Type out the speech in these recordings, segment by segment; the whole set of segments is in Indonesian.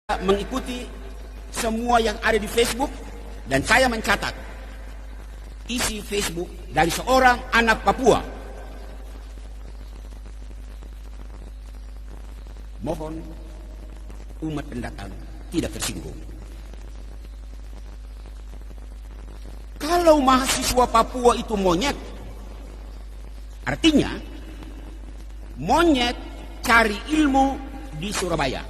mengikuti semua yang ada di Facebook dan saya mencatat isi Facebook dari seorang anak Papua. Mohon umat pendatang tidak tersinggung. Kalau mahasiswa Papua itu monyet, artinya monyet cari ilmu di Surabaya.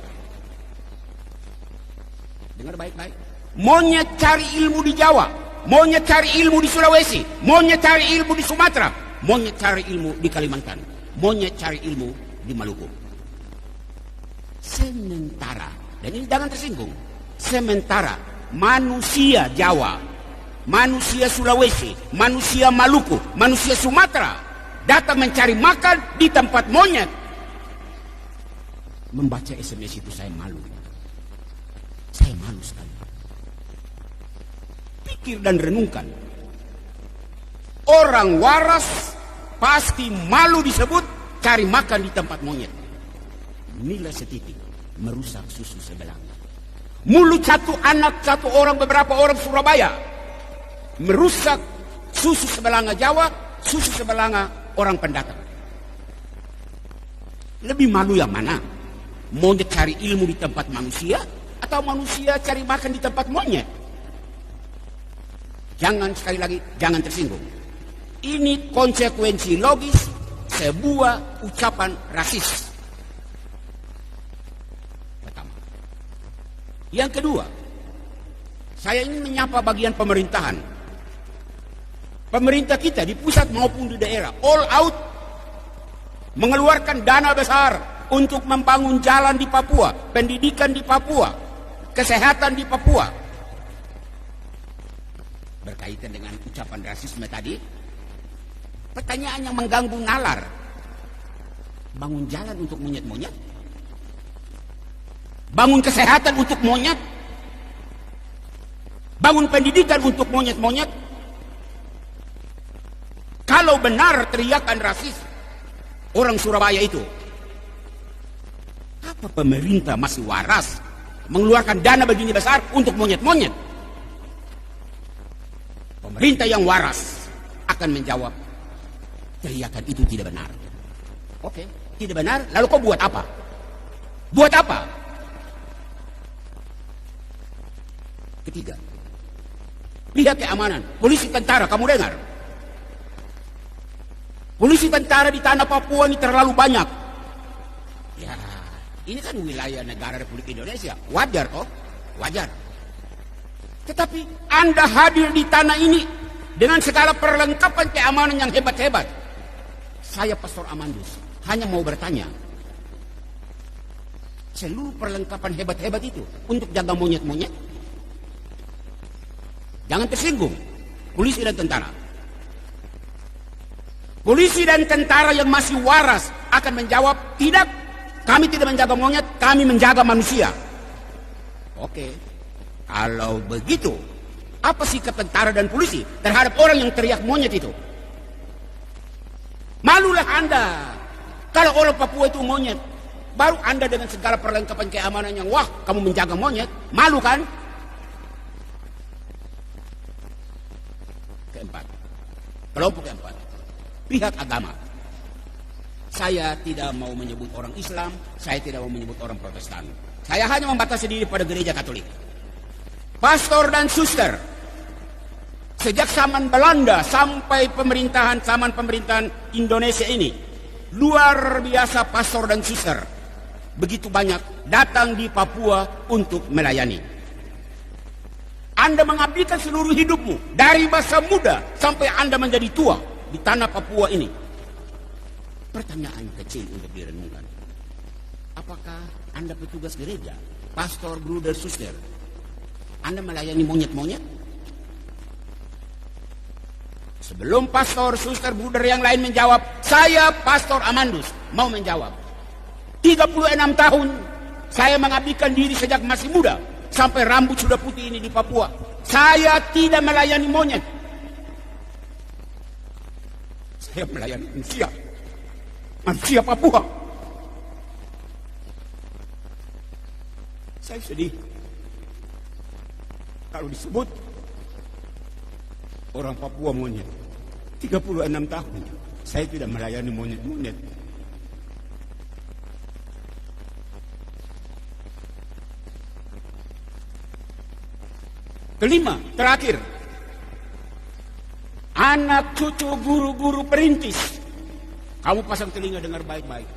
Dengar baik-baik. Monyet cari ilmu di Jawa, monyet cari ilmu di Sulawesi, monyet cari ilmu di Sumatera, monyet cari ilmu di Kalimantan, monyet cari ilmu di Maluku. Sementara, dan ini jangan tersinggung, sementara manusia Jawa, manusia Sulawesi, manusia Maluku, manusia Sumatera datang mencari makan di tempat monyet. Membaca SMS itu saya malu. Saya malu sekali. Pikir dan renungkan. Orang waras pasti malu disebut cari makan di tempat monyet. Nilai setitik merusak susu sebelanga. Mulut satu anak, satu orang, beberapa orang Surabaya merusak susu sebelanga Jawa, susu sebelanga orang pendatang. Lebih malu yang mana? Monyet cari ilmu di tempat manusia atau manusia cari makan di tempat monyet? Jangan, sekali lagi, jangan tersinggung. Ini konsekuensi logis sebuah ucapan rasis. Pertama. Yang kedua, saya ingin menyapa bagian pemerintahan. Pemerintah kita di pusat maupun di daerah all out mengeluarkan dana besar untuk membangun jalan di Papua, pendidikan di Papua, kesehatan di Papua. Berkaitan dengan ucapan rasisme tadi, pertanyaan yang mengganggu nalar, bangun jalan untuk monyet-monyet, bangun kesehatan untuk monyet, bangun pendidikan untuk monyet-monyet. Kalau benar teriakan rasis orang Surabaya itu, apa pemerintah masih waras mengeluarkan dana begini besar untuk monyet-monyet? Pemerintah yang waras akan menjawab, teriakan itu tidak benar. Oke, tidak benar, lalu kau buat apa? Buat apa? Ketiga, pihak keamanan, polisi, tentara, kamu dengar? Polisi tentara di tanah Papua ini terlalu banyak. Ya, ini kan wilayah negara Republik Indonesia. Wajar toh? Wajar. Tetapi Anda hadir di tanah ini dengan segala perlengkapan keamanan yang hebat-hebat. Saya Pastor Amandus hanya mau bertanya, seluruh perlengkapan hebat-hebat itu untuk jaga monyet-monyet? Jangan tersinggung, polisi dan tentara. Polisi dan tentara yang masih waras akan menjawab, tidak, kami tidak menjaga monyet, kami menjaga manusia. Oke, kalau begitu, apa sikap tentara dan polisi terhadap orang yang teriak monyet itu? Malulah Anda. Kalau orang Papua itu monyet, baru Anda dengan segala perlengkapan keamanan yang wah, kamu menjaga monyet, malu kan? Keempat, kelompok keempat, pihak agama. Saya tidak mau menyebut orang Islam, saya tidak mau menyebut orang Protestan. Saya hanya membatasi diri pada gereja Katolik. Pastor dan suster, sejak zaman Belanda sampai zaman pemerintahan Indonesia ini, luar biasa pastor dan suster begitu banyak datang di Papua untuk melayani. Anda mengabdikan seluruh hidupmu dari masa muda sampai Anda menjadi tua di tanah Papua ini. Pertanyaan kecil untuk direnungkan. Apakah Anda petugas gereja, pastor, bruder, suster, Anda melayani monyet-monyet? Sebelum pastor, suster, bruder yang lain menjawab, saya Pastor Amandus mau menjawab. 36 tahun saya mengabdikan diri sejak masih muda sampai rambut sudah putih ini di Papua. Saya tidak melayani monyet. Saya melayani manusia. Manusia Papua. Saya sedih kalau disebut orang Papua monyet. 36 tahun saya tidak melayani monyet-monyet. Kelima, terakhir, anak cucu guru-guru perintis. Kamu pasang telinga dengar baik-baik.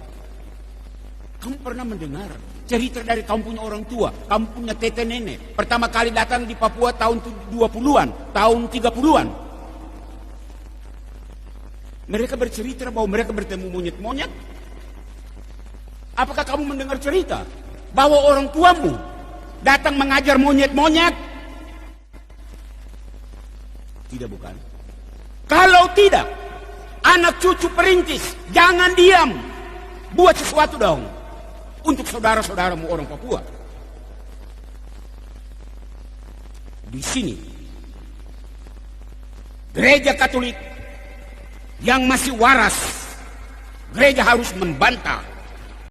Kamu pernah mendengar cerita dari kamu punya orang tua, kamu punya tete nenek, pertama kali datang di Papua tahun 20-an, tahun 30-an. Mereka bercerita bahwa mereka bertemu monyet-monyet. Apakah kamu mendengar cerita bahwa orang tuamu datang mengajar monyet-monyet? Tidak, bukan? Kalau tidak, anak cucu perintis, jangan diam. Buat sesuatu dong untuk saudara-saudaramu orang Papua. Di sini, gereja Katolik yang masih waras, gereja harus membantah